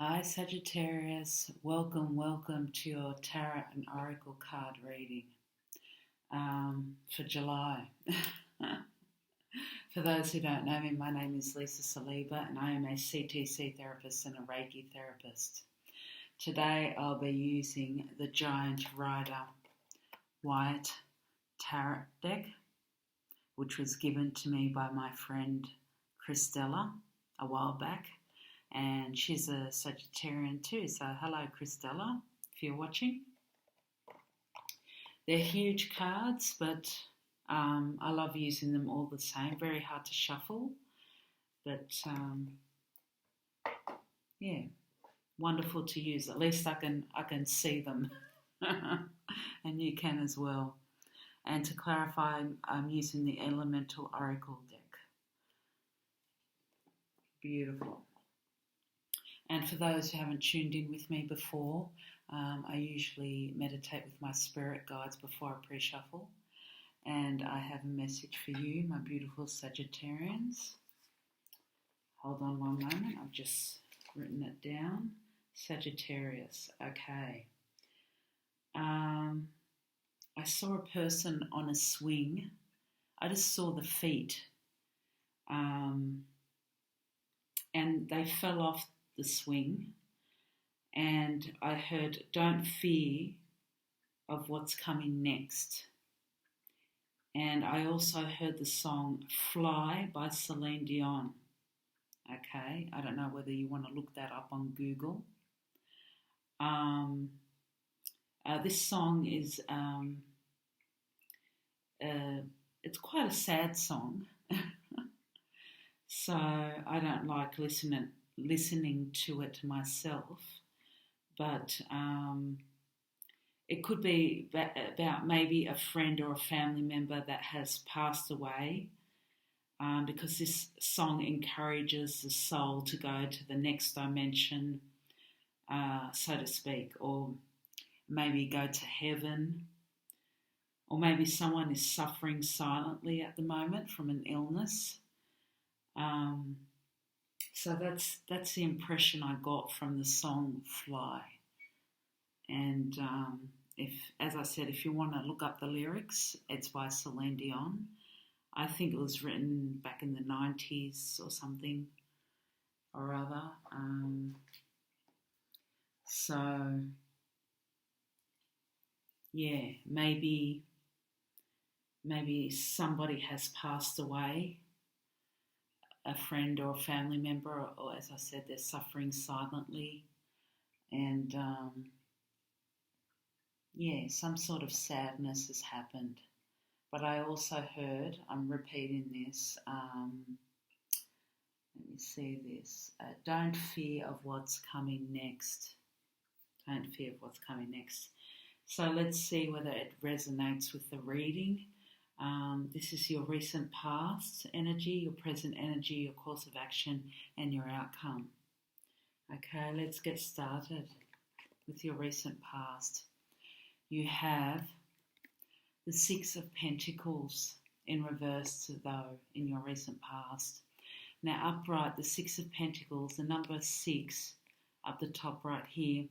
Hi Sagittarius, welcome to your Tarot and Oracle card reading for July. For those who don't know me, my name is Lisa Saliba and I am a CTC therapist and a Reiki therapist. Today I'll be using the Giant Rider White Tarot deck, which was given to me by my friend Christella a while back. And she's a Sagittarian too, so hello Christella, if you're watching. They're huge cards, but I love using them all the same. Very hard to shuffle, but yeah, wonderful to use. At least I can see them, and you can as well. And to clarify, I'm using the Elemental Oracle deck. Beautiful. And for those who haven't tuned in with me before, I usually meditate with my spirit guides before I pre-shuffle. And I have a message for you, my beautiful Sagittarians. Hold on one moment, I've just written it down. Sagittarius, okay. I saw a person on a swing. I just saw the feet. And they fell off the swing, and I heard "Don't fear of what's coming next." And I also heard the song "Fly" by Celine Dion. Okay, I don't know whether you want to look that up on Google. This song is it's quite a sad song, so I don't like listening to it myself, but it could be about maybe a friend or a family member that has passed away, because this song encourages the soul to go to the next dimension, so to speak, or maybe go to heaven, or maybe someone is suffering silently at the moment from an illness. So that's the impression I got from the song "Fly." And as I said, if you want to look up the lyrics, it's by Celine Dion. I think it was written back in the 90s or something or other. So yeah, maybe somebody has passed away, a friend or a family member, or as I said, they're suffering silently, and some sort of sadness has happened. But I also heard, I'm repeating this, let me see this, don't fear of what's coming next. Don't fear of what's coming next. So let's see whether it resonates with the reading. This is your recent past energy, your present energy, your course of action, and your outcome. Okay, let's get started with your recent past. You have the Six of Pentacles in reverse, though, in your recent past. Now, upright, the Six of Pentacles, the number 6 up the top right here,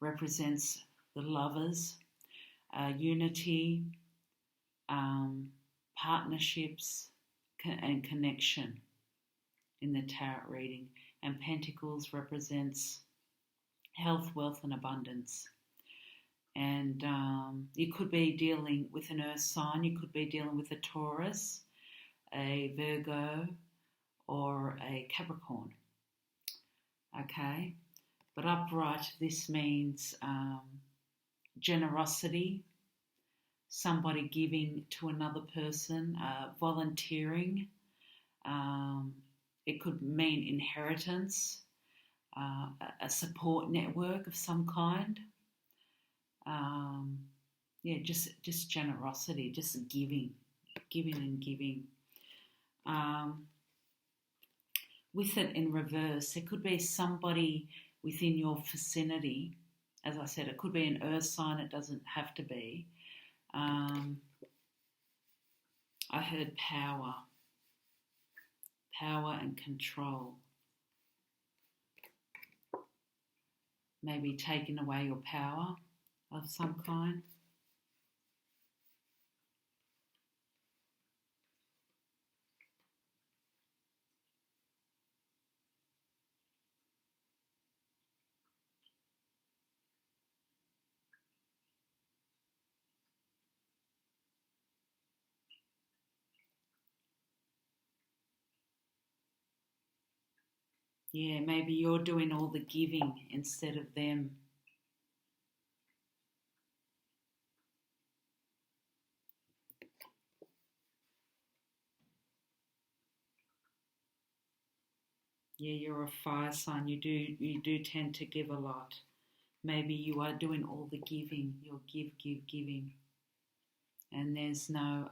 represents the lovers, unity, partnerships and connection in the tarot reading. And Pentacles represents health, wealth and abundance. And you could be dealing with an earth sign, you could be dealing with a Taurus, a Virgo or a Capricorn. Okay, but upright, this means generosity, somebody giving to another person, volunteering. It could mean inheritance, a support network of some kind. Just generosity, just giving and giving. With it in reverse, it could be somebody within your vicinity. As I said, it could be an earth sign, it doesn't have to be. I heard power and control. maybe taking away your power of some kind. Yeah, maybe you're doing all the giving instead of them. Yeah, you're a fire sign. You do tend to give a lot. Maybe you are doing all the giving. You're giving. And there's no,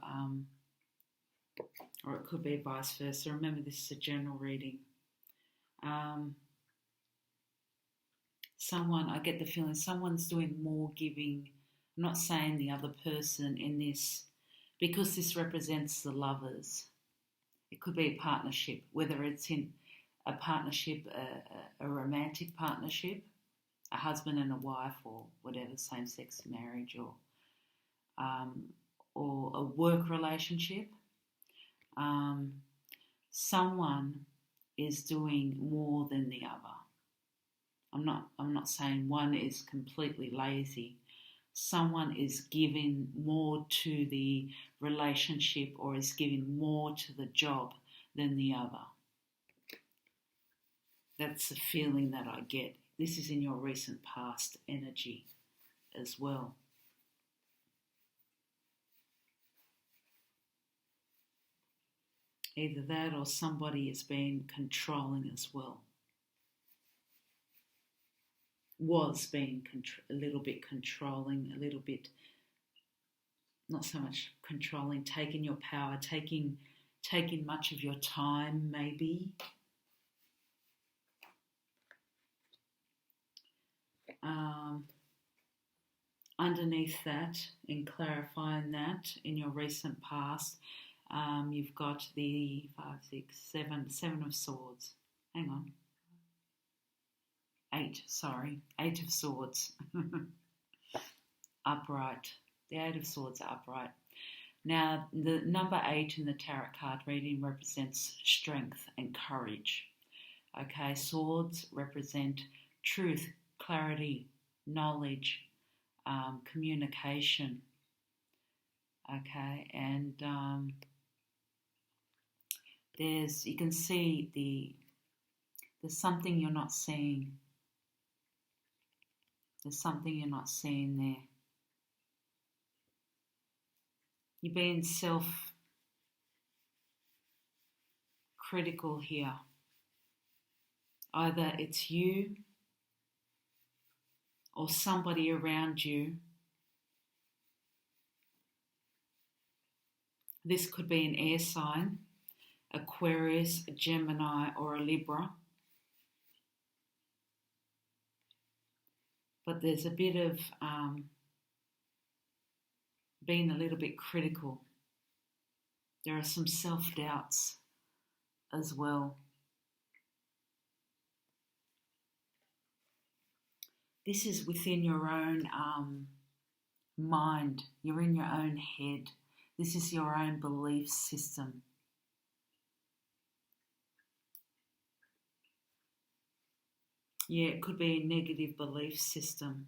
or it could be vice versa. Remember, this is a general reading. I get the feeling someone's doing more giving. I'm not saying the other person in this, because this represents the lovers. It could be a partnership, whether it's in a partnership, a romantic partnership, a husband and a wife, or whatever, same-sex marriage, or a work relationship. Someone is doing more than the other. I'm not saying one is completely lazy. Someone is giving more to the relationship or is giving more to the job than the other. That's the feeling that I get. This is in your recent past energy as well. Either that or somebody is being controlling as well. Was being a little bit controlling, a little bit, not so much controlling, taking your power, taking much of your time maybe. Underneath that, in clarifying that in your recent past, you've got the 7 of Swords. Hang on. 8 of Swords. Upright. The 8 of Swords are upright. Now, the number 8 in the tarot card reading represents strength and courage. Okay, swords represent truth, clarity, knowledge, communication. Okay, and you can see there's something you're not seeing. There's something you're not seeing there. You're being self-critical here. Either it's you or somebody around you. This could be an air sign, Aquarius, a Gemini, or a Libra. But there's a bit of being a little bit critical. There are some self-doubts as well. This is within your own mind. You're in your own head. This is your own belief system. Yeah, it could be a negative belief system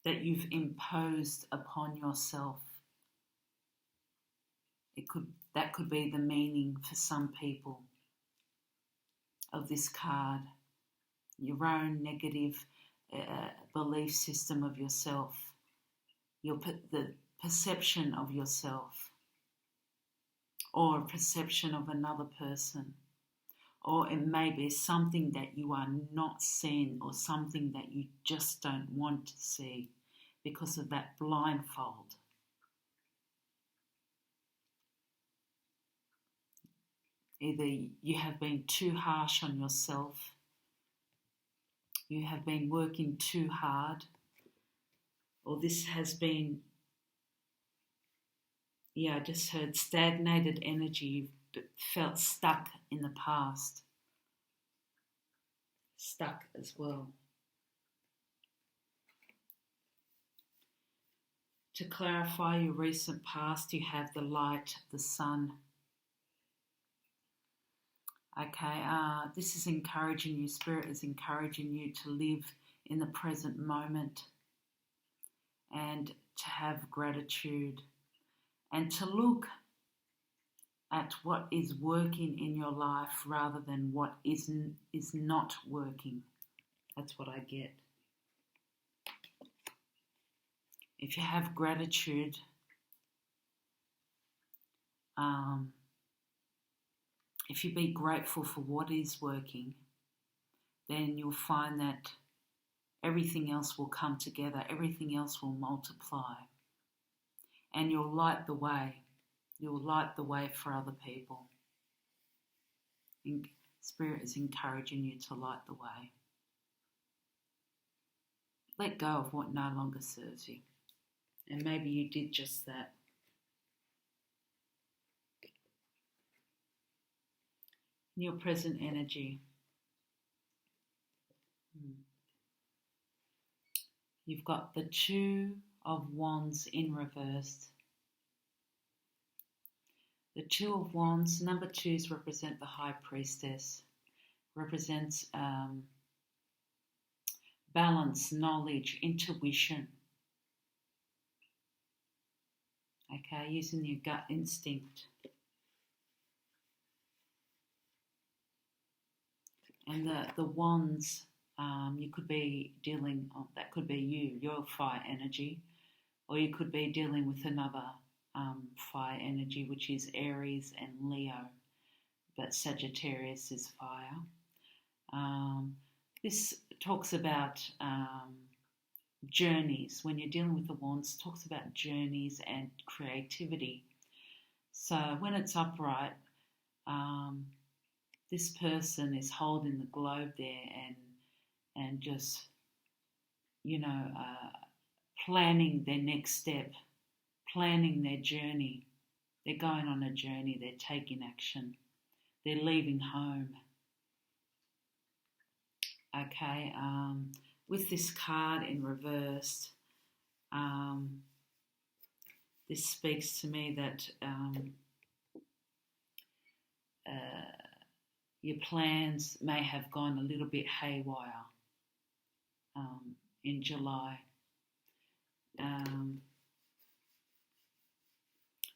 that you've imposed upon yourself. That could be the meaning for some people of this card. Your own negative belief system of yourself. The perception of yourself, or a perception of another person. Or it may be something that you are not seeing, or something that you just don't want to see because of that blindfold. Either you have been too harsh on yourself, you have been working too hard, or this has been, I just heard stagnated energy. You've felt stuck in the past. Stuck as well. To clarify your recent past, you have the light, the sun. Okay, this is encouraging you, Spirit is encouraging you to live in the present moment and to have gratitude and to look at what is working in your life rather than what is not working. That's what I get. If you have gratitude, if you be grateful for what is working, then you'll find that everything else will come together, everything else will multiply, and you'll light the way. You'll light the way for other people. Spirit is encouraging you to light the way. Let go of what no longer serves you. And maybe you did just that. In your present energy, you've got the Two of Wands in reverse. The Two of Wands, number twos represent the High Priestess, represents balance, knowledge, intuition. Okay, using your gut instinct. And the wands, you could be dealing, that could be you, your fire energy, or you could be dealing with another fire energy, which is Aries and Leo, but Sagittarius is fire. This talks about journeys. When you're dealing with the wands, it talks about journeys and creativity. So when it's upright, this person is holding the globe there and just, planning their next step, planning their journey. They're going on a journey, they're taking action, they're leaving home. Okay, with this card in reverse, this speaks to me that your plans may have gone a little bit haywire in July.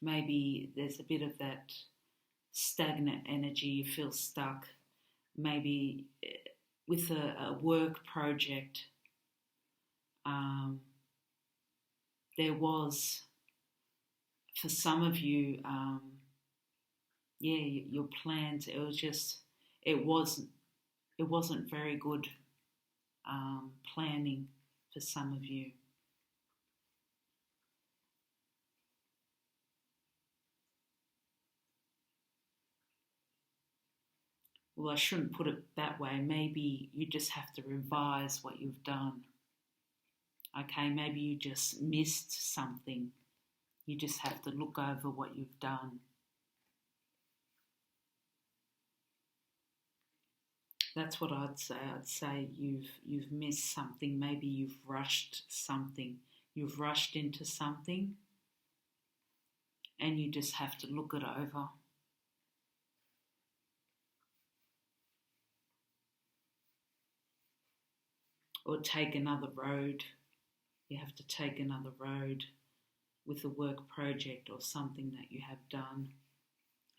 Maybe there's a bit of that stagnant energy, you feel stuck. Maybe with a work project, there was, for some of you, your plans, it wasn't very good planning for some of you. Well, I shouldn't put it that way. Maybe you just have to revise what you've done. Okay, maybe you just missed something. You just have to look over what you've done. That's what I'd say. I'd say you've missed something. Maybe you've rushed something. You've rushed into something, and you just have to look it over. Or take another road. You have to take another road with a work project or something that you have done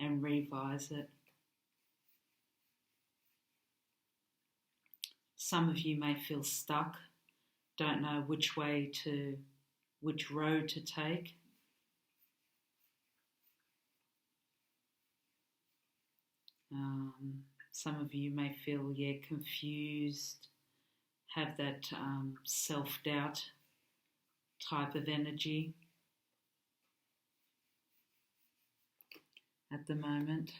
and revise it. Some of you may feel stuck, don't know which road to take. Some of you may feel, confused, have that self-doubt type of energy at the moment.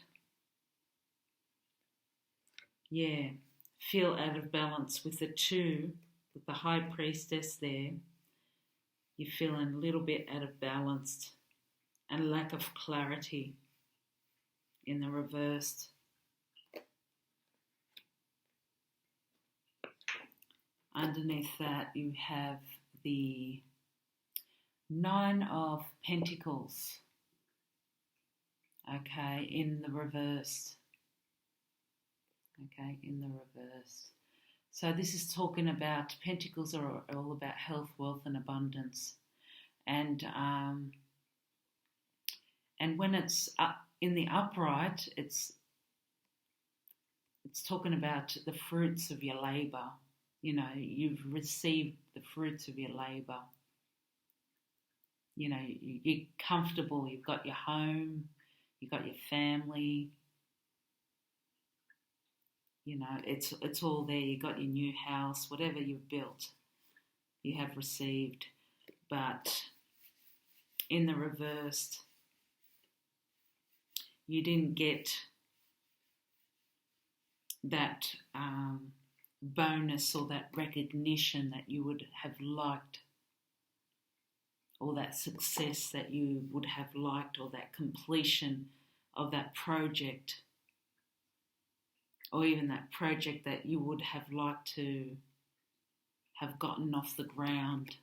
Feel out of balance with the two, with the High Priestess there. You're feeling a little bit out of balance and lack of clarity in the reversed. Underneath that, you have the Nine of Pentacles. Okay, in the reverse. Okay, in the reverse. So this is talking about, Pentacles are all about health, wealth and abundance. And when it's up in the upright, it's talking about the fruits of your labour. You know, you've received the fruits of your labour. You know, you're comfortable, you've got your home, you've got your family. You know, it's all there. You got your new house, whatever you've built, you have received. But in the reversed, you didn't get that bonus or that recognition that you would have liked, or that success that you would have liked, or that completion of that project, or even that project that you would have liked to have gotten off the ground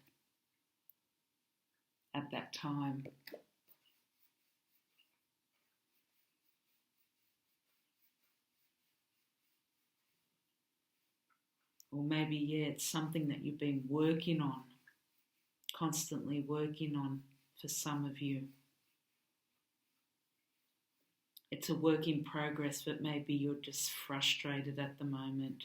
at that time. Or maybe, it's something that you've been working on, constantly working on for some of you. It's a work in progress, but maybe you're just frustrated at the moment.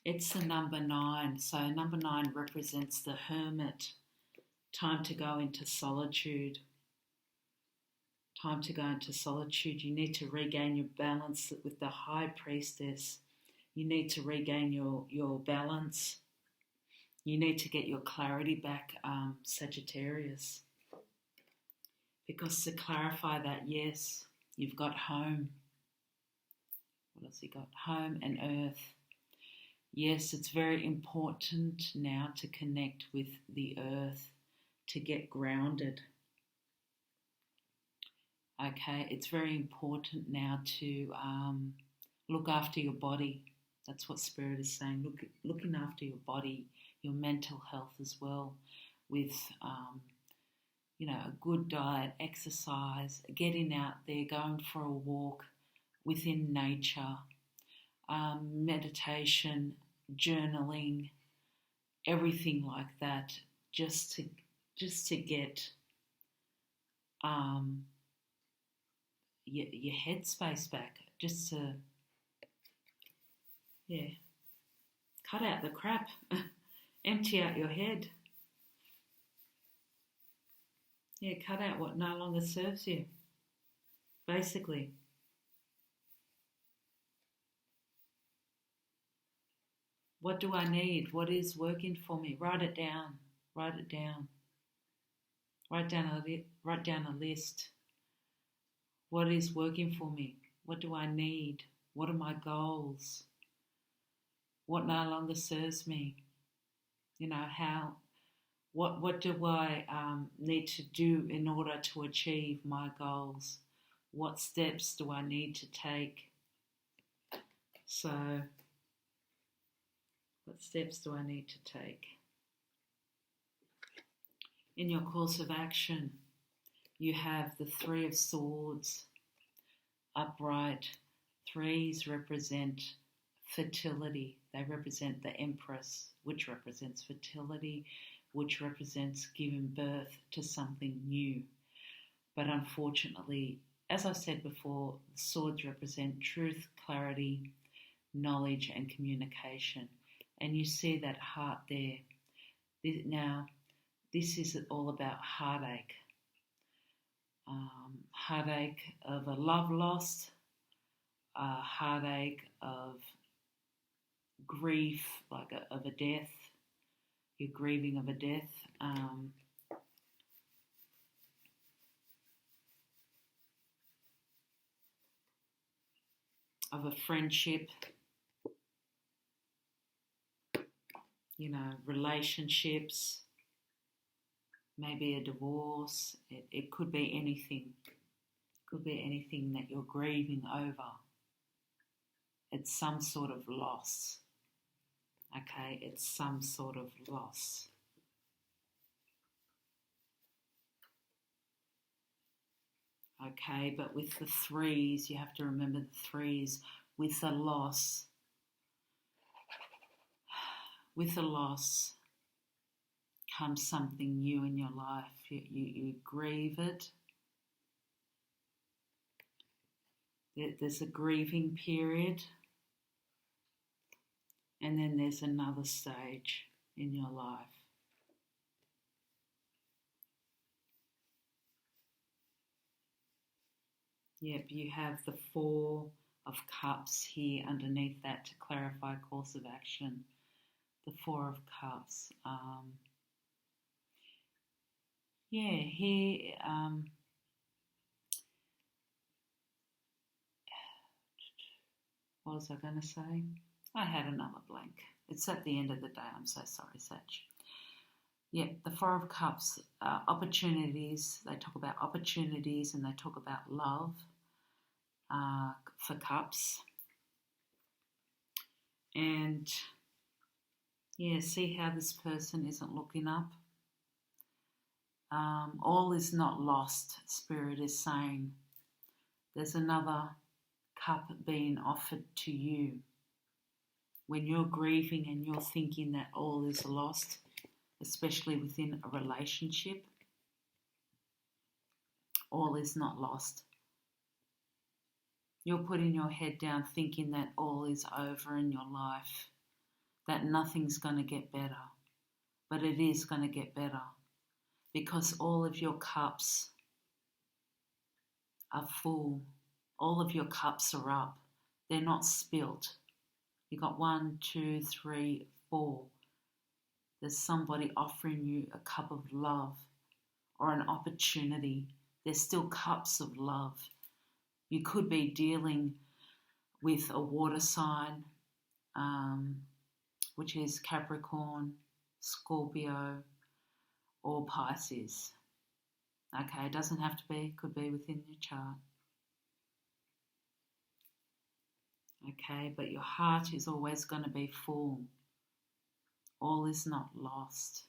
It's the number 9. So number 9 represents the hermit. Time to go into solitude. Time to go into solitude. You need to regain your balance with the High Priestess. You need to regain your balance. You need to get your clarity back, Sagittarius. Because to clarify that, yes, you've got home. What else you got? Home and earth. Yes, it's very important now to connect with the earth, to get grounded. Okay, it's very important now to look after your body. That's what Spirit is saying. Looking after your body, your mental health as well, with a good diet, exercise, getting out there, going for a walk within nature, meditation, journaling, everything like that, just to get your headspace back, just to cut out the crap, empty out your head. Cut out what no longer serves you, basically. What do I need? What is working for me? Write it down. Write it down. Write down a list. What is working for me? What do I need? What are my goals? What no longer serves me? What do I need to do in order to achieve my goals? What steps do I need to take? So, what steps do I need to take? In your course of action, you have the 3 of Swords upright. 3s represent fertility. They represent the Empress, which represents fertility, which represents giving birth to something new. But unfortunately, as I said before, the swords represent truth, clarity, knowledge and communication. And you see that heart there. Now, this is all about heartache. Heartache of a love lost, heartache of grief, like of a death. You're grieving of a death. Of a friendship, relationships, maybe a divorce. It could be anything. It could be anything that you're grieving over. It's some sort of loss. Okay, it's some sort of loss. Okay, but with the threes, you have to remember the threes. With a loss, comes something new in your life. You grieve it. There's a grieving period, and then there's another stage in your life. Yep, you have the Four of Cups here underneath that to clarify course of action. The Four of Cups. Here, what was I going to say? I had another blank. It's at the end of the day. I'm so sorry, Sag. Yeah, the Four of Cups, opportunities. They talk about opportunities and they talk about love for cups. And yeah, see how this person isn't looking up. All is not lost, Spirit is saying. There's another cup being offered to you. When you're grieving and you're thinking that all is lost, especially within a relationship, all is not lost. You're putting your head down thinking that all is over in your life, that nothing's going to get better. But it is going to get better because all of your cups are full. All of your cups are up. They're not spilt. You got 1, 2, 3, 4. There's somebody offering you a cup of love or an opportunity. There's still cups of love. You could be dealing with a water sign, which is Capricorn, Scorpio, or Pisces. Okay, it doesn't have to be, it could be within your chart. Okay, but your heart is always going to be full. All is not lost.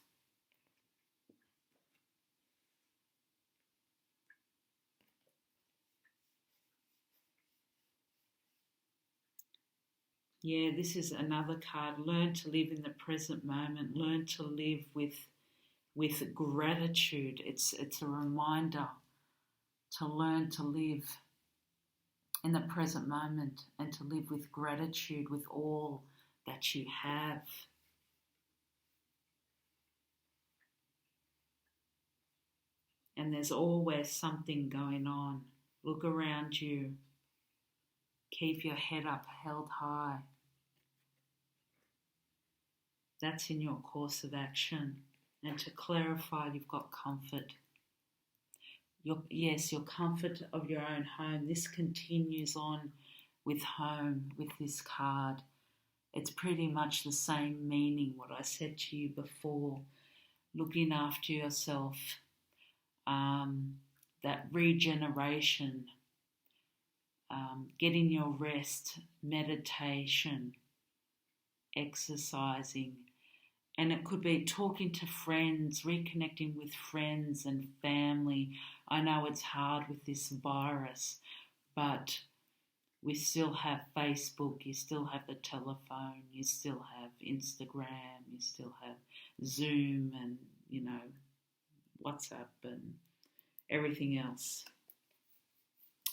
Yeah, this is another card. Learn to live in the present moment. Learn to live with gratitude. It's a reminder to learn to live in the present moment and to live with gratitude with all that you have. And there's always something going on. Look around you. Keep your head up, held high. That's in your course of action. And to clarify, you've got comfort. Your comfort of your own home. This continues on with home, with this card. It's pretty much the same meaning, what I said to you before. Looking after yourself, that regeneration, getting your rest, meditation, exercising. And it could be talking to friends, reconnecting with friends and family. I know it's hard with this virus, but we still have Facebook, you still have the telephone, you still have Instagram, you still have Zoom and, WhatsApp and everything else.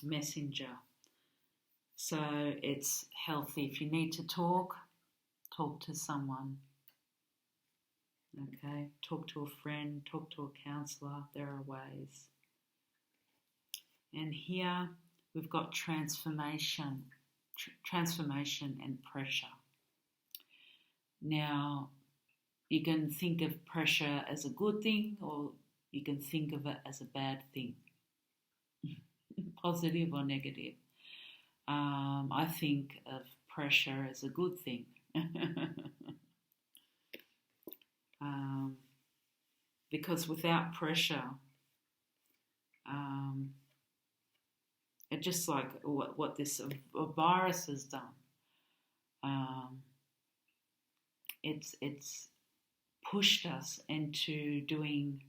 Messenger. So it's healthy. If you need to talk to someone. Okay, talk to a friend, talk to a counsellor. There are ways. And here we've got transformation and pressure. Now, you can think of pressure as a good thing or you can think of it as a bad thing, positive or negative. I think of pressure as a good thing. Because without pressure, it's just like what this virus has done. It's pushed us into doing,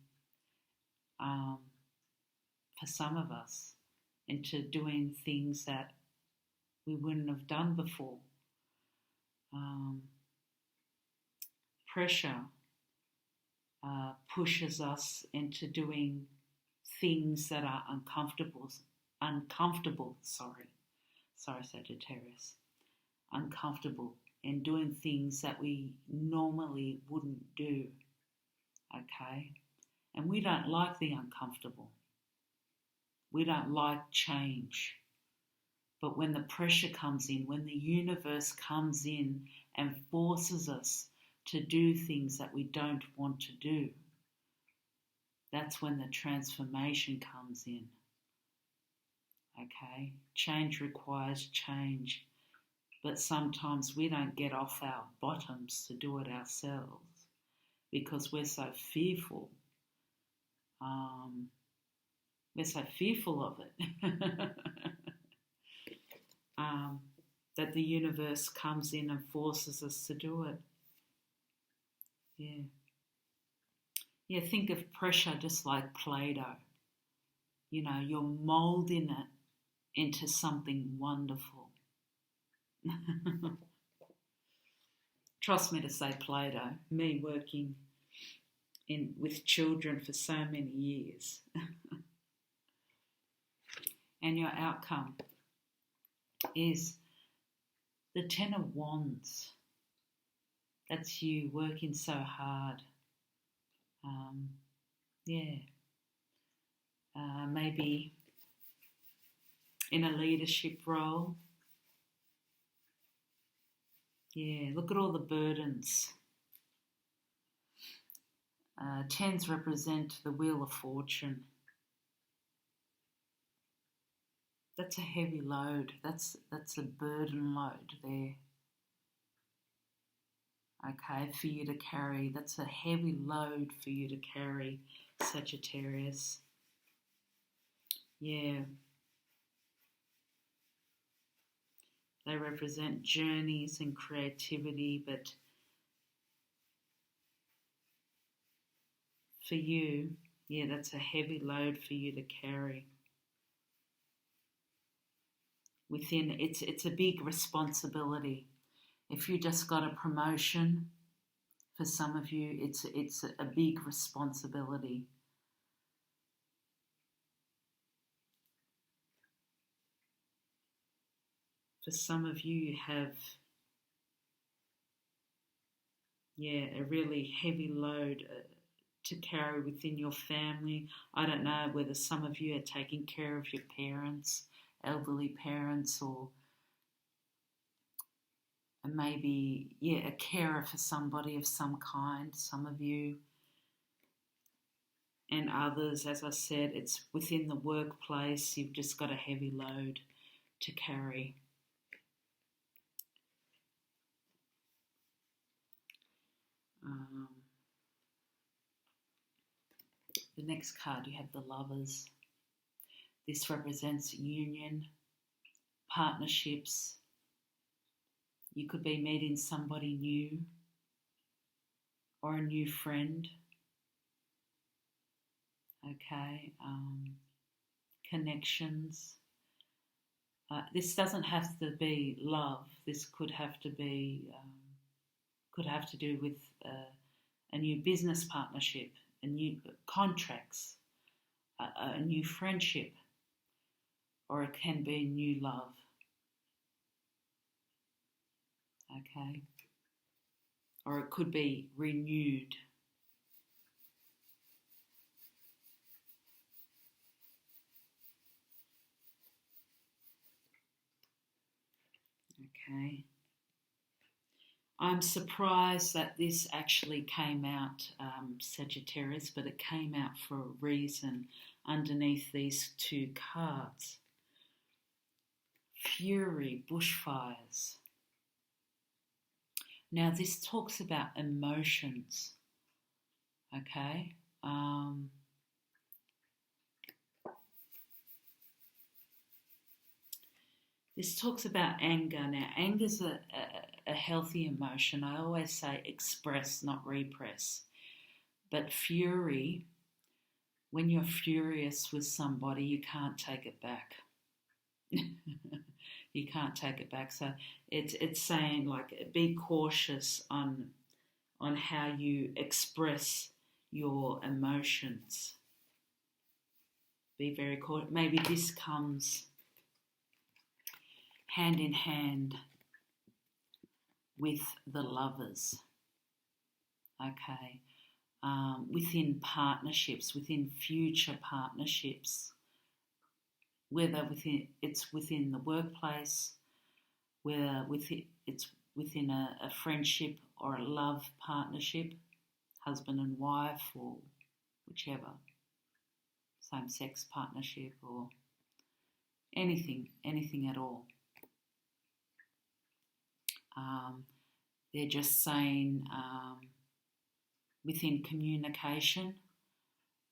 for some of us, into doing things that we wouldn't have done before. Pressure pushes us into doing things that are uncomfortable, Sagittarius, uncomfortable, and doing things that we normally wouldn't do, okay? And we don't like the uncomfortable. We don't like change. But when the pressure comes in, when the universe comes in and forces us to do things that we don't want to do, that's when the transformation comes in. Okay? Change requires change. But sometimes we don't get off our bottoms to do it ourselves because we're so fearful. We're so fearful of it that the universe comes in and forces us to do it. Yeah, think of pressure just like Play-Doh. You know, you're moulding it into something wonderful. Trust me to say Play-Doh, me working with children for so many years. And your outcome is the Ten of Wands. That's you working so hard. Maybe in a leadership role. Yeah, look at all the burdens. Tens represent the Wheel of Fortune. That's a heavy load. That's a burden load there. Okay, for you to carry. That's a heavy load for you to carry, Sagittarius. Yeah. They represent journeys and creativity, but for you, yeah, that's a heavy load for you to carry. Within, it's a big responsibility. If you just got a promotion, for some of you, it's a big responsibility. For some of you, you have, a really heavy load to carry within your family. I don't know whether some of you are taking care of your parents, elderly parents, or maybe, a carer for somebody of some kind, some of you. And others, as I said, it's within the workplace, you've just got a heavy load to carry. The next card, you have the Lovers. This represents union, partnerships. You could be meeting somebody new or a new friend. Okay, connections. This doesn't have to be love. This could have to be, to do with a new business partnership, a new contracts, a new friendship, or it can be new love. Okay, or it could be renewed. Okay. I'm surprised that this actually came out, Sagittarius, but it came out for a reason underneath these two cards. Fury, bushfires. Now this talks about emotions, okay? This talks about anger. Now, anger's a healthy emotion. I always say express, not repress. But fury, when you're furious with somebody, you can't take it back. You can't take it back. So it's saying, like, be cautious on how you express your emotions. Be very cautious. Maybe this comes hand in hand with the Lovers. Okay. Within partnerships, within future partnerships, whether it's within the workplace, whether it's within a friendship or a love partnership, husband and wife, or whichever, same-sex partnership, or anything at all. They're just saying within communication,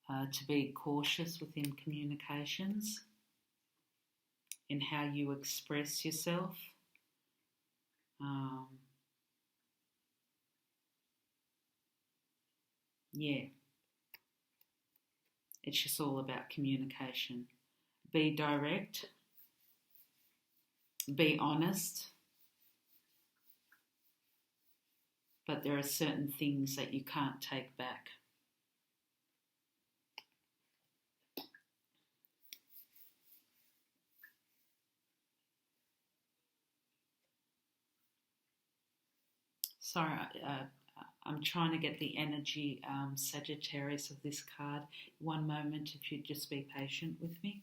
to be cautious within communications in how you express yourself. It's just all about communication. Be direct, be honest, but there are certain things that you can't take back. Sorry, I'm trying to get the energy, Sagittarius, of this card. One moment, if you'd just be patient with me.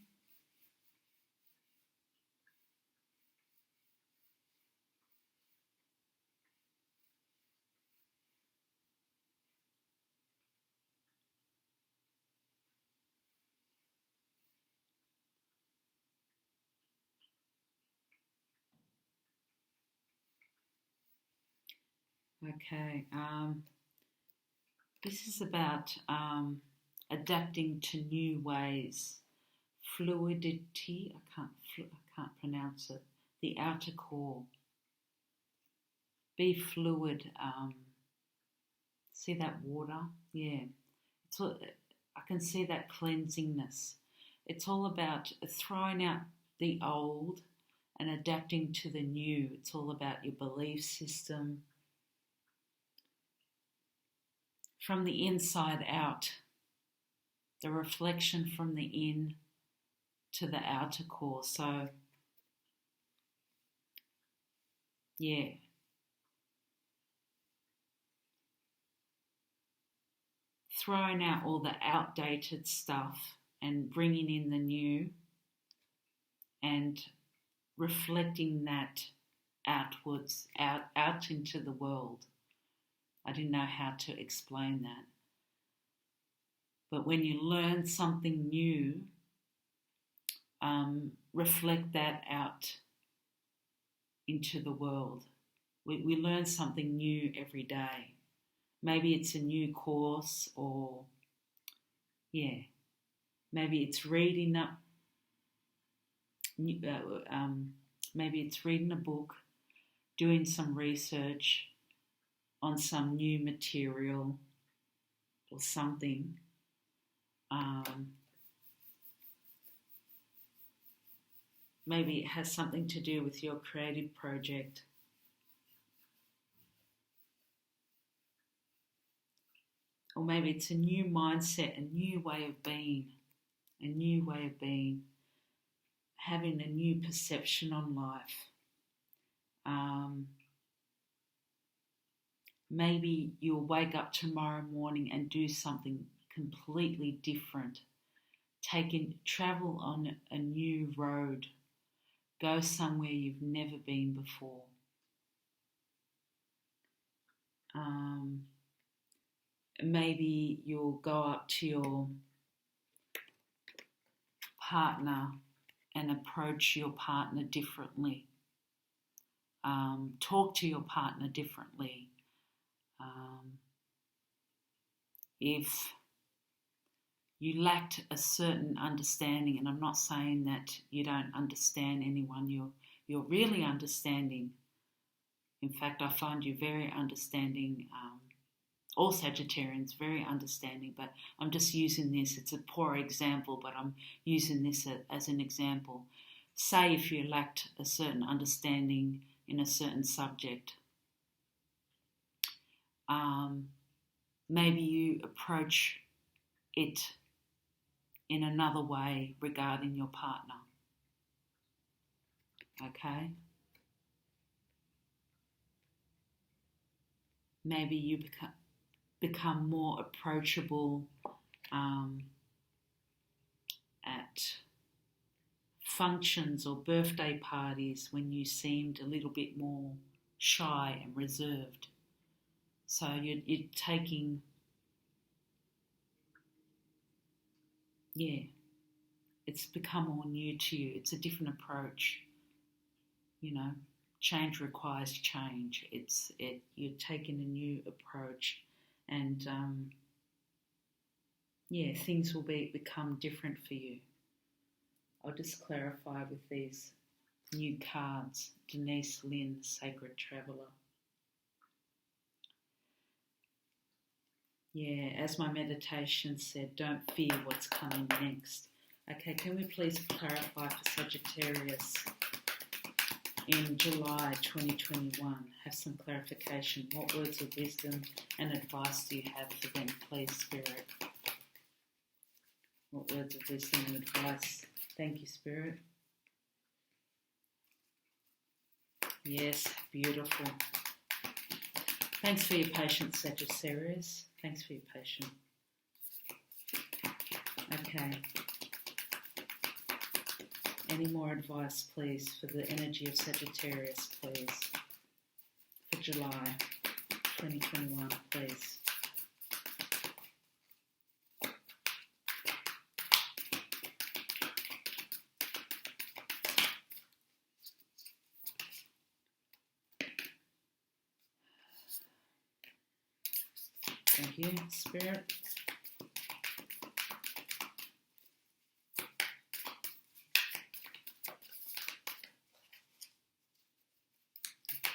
Okay, this is about adapting to new ways. Fluidity, I can't pronounce it. The outer core. Be fluid. See that water? Yeah. I can see that cleansingness. It's all about throwing out the old and adapting to the new. It's all about your belief system. From the inside out, the reflection from the in to the outer core. So, yeah. Throwing out all the outdated stuff and bringing in the new and reflecting that outwards, out into the world. I didn't know how to explain that. But when you learn something new, reflect that out into the world. We learn something new every day. Maybe it's a new course, or maybe it's reading up. Maybe it's reading a book, doing some research on some new material or something. Maybe it has something to do with your creative project. Or maybe it's a new mindset, a new way of being, having a new perception on life. Maybe you'll wake up tomorrow morning and do something completely different. Travel on a new road. Go somewhere you've never been before. Maybe you'll go up to your partner and approach your partner differently. Talk to your partner differently. If you lacked a certain understanding, and I'm not saying that you don't understand anyone, you're really understanding. In fact, I find you very understanding. All Sagittarians very understanding, but I'm just using this. It's a poor example, but I'm using this as an example. say if you lacked a certain understanding in a certain subject, maybe you approach it in another way regarding your partner. Okay? Maybe you become more approachable at functions or birthday parties when you seemed a little bit more shy and reserved. So you're taking, it's become all new to you. It's a different approach. Change requires change. You're taking a new approach, and things will become different for you. I'll just clarify with these new cards. Denise Lynn, Sacred Traveller. Yeah, as my meditation said, don't fear what's coming next. Okay, can we please clarify for Sagittarius in July 2021? Have some clarification. What words of wisdom and advice do you have for them, please, Spirit? What words of wisdom and advice? Thank you, Spirit. Yes, beautiful. Thanks for your patience, Sagittarius. Thanks for your patience. Okay. Any more advice, please, for the energy of Sagittarius, please? For July 2021, please. Thank you, Spirit.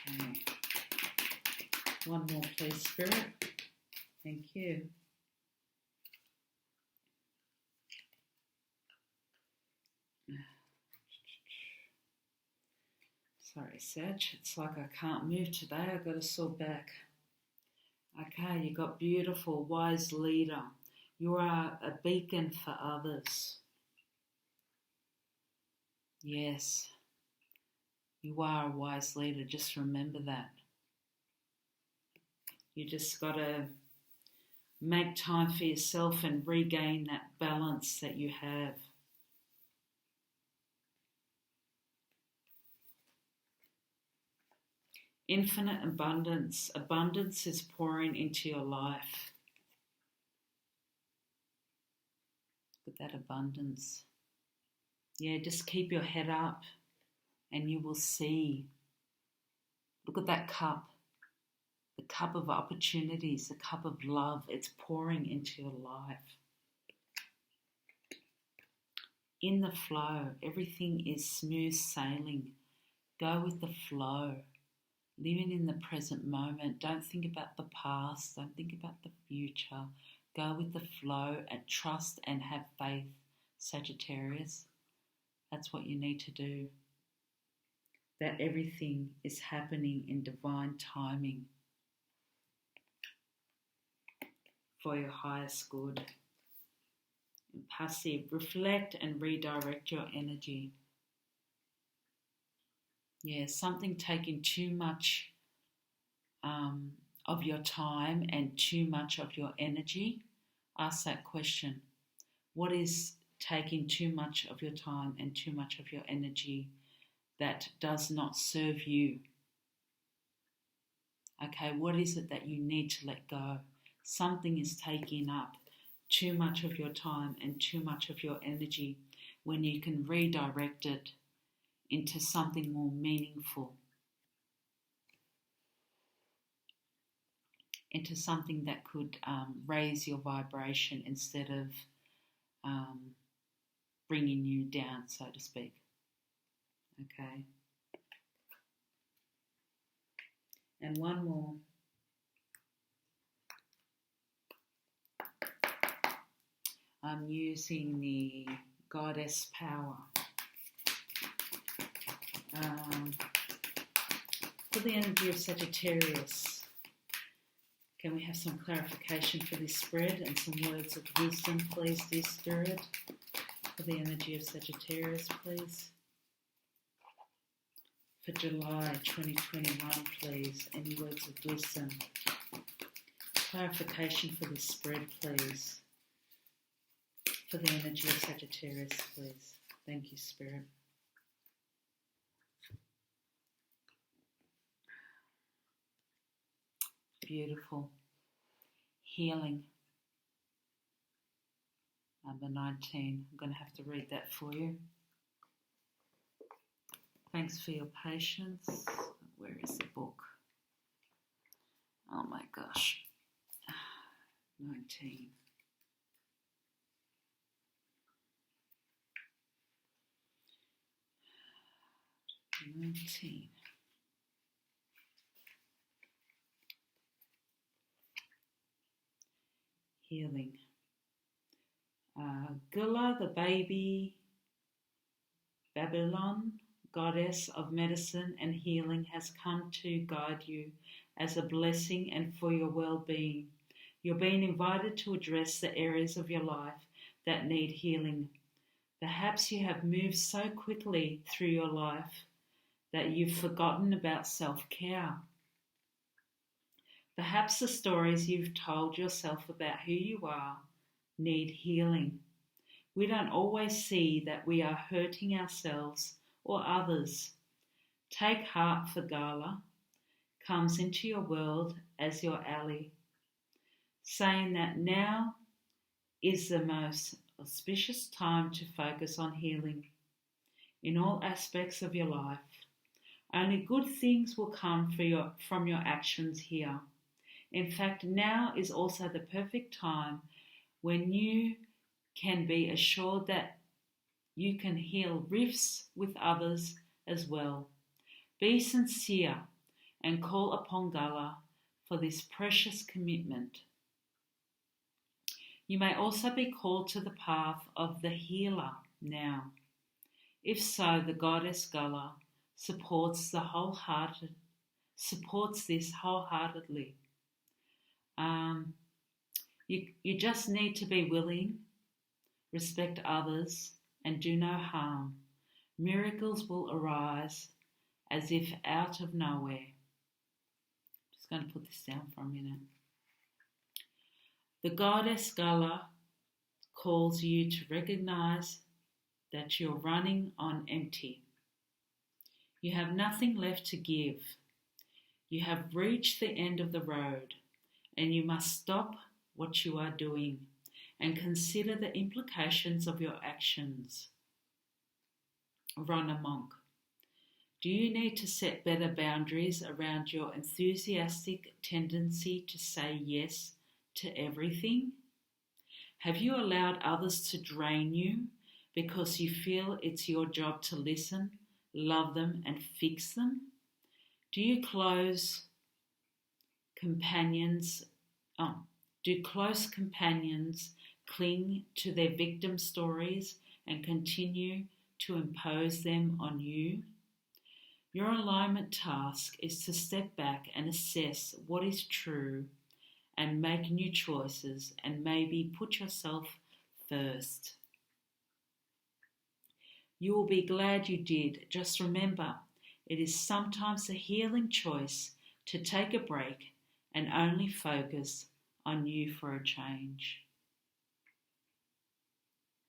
Okay. One more, please, Spirit. Thank you. Sorry, Sag. It's like I can't move today. I've got a sore back. Okay, you got beautiful, wise leader. You are a beacon for others. Yes, you are a wise leader. Just remember that. You just got to make time for yourself and regain that balance that you have. Infinite abundance. Abundance is pouring into your life. Look at that abundance. Yeah, just keep your head up and you will see. Look at that cup. The cup of opportunities, the cup of love. It's pouring into your life. In the flow, everything is smooth sailing. Go with the flow. Living in the present moment. Don't think about the past. Don't think about the future. Go with the flow and trust and have faith, Sagittarius. That's what you need to do. That everything is happening in divine timing for your highest good. And passive, reflect and redirect your energy. Yeah, something taking too much of your time and too much of your energy. Ask that question. What is taking too much of your time and too much of your energy that does not serve you? Okay, what is it that you need to let go? Something is taking up too much of your time and too much of your energy when you can redirect it into something more meaningful, into something that could raise your vibration instead of bringing you down, so to speak. Okay. And one more. I'm using the Goddess Power. For the energy of Sagittarius, can we have some clarification for this spread and some words of wisdom, please, dear Spirit? For the energy of Sagittarius, please. For July 2021, please. Any words of wisdom? Clarification for this spread, please. For the energy of Sagittarius, please. Thank you, Spirit. Beautiful. Healing. Number 19. I'm going to have to read that for you. Thanks for your patience. Where is the book? Oh my gosh. 19. Healing. Gula, the baby, Babylon, goddess of medicine and healing, has come to guide you as a blessing and for your well-being. You're being invited to address the areas of your life that need healing. Perhaps you have moved so quickly through your life that you've forgotten about self-care. Perhaps the stories you've told yourself about who you are need healing. We don't always see that we are hurting ourselves or others. Take heart, for Gala comes into your world as your ally, saying that now is the most auspicious time to focus on healing in all aspects of your life. Only good things will come from your actions here. In fact, now is also the perfect time when you can be assured that you can heal rifts with others as well. Be sincere and call upon Gala for this precious commitment. You may also be called to the path of the healer now. If so, the goddess Gala supports this wholeheartedly. You just need to be willing, respect others, and do no harm. Miracles will arise as if out of nowhere. Just going to put this down for a minute. The goddess Gala calls you to recognize that you're running on empty. You have nothing left to give. You have reached the end of the road, and you must stop what you are doing and consider the implications of your actions. Run amok. Do you need to set better boundaries around your enthusiastic tendency to say yes to everything? Have you allowed others to drain you because you feel it's your job to listen, love them, and fix them? Do close companions cling to their victim stories and continue to impose them on you? Your alignment task is to step back and assess what is true and make new choices and maybe put yourself first. You will be glad you did. Just remember, it is sometimes a healing choice to take a break and only focus on you for a change.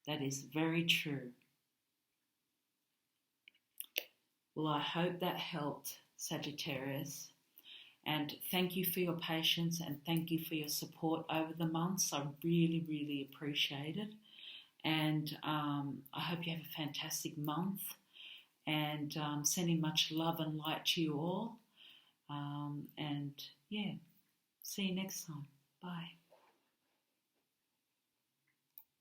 That is very true. Well, I hope that helped, Sagittarius. And thank you for your patience and thank you for your support over the months. I really, really appreciate it. And I hope you have a fantastic month. And sending much love and light to you all. And yeah, see you next time. Bye.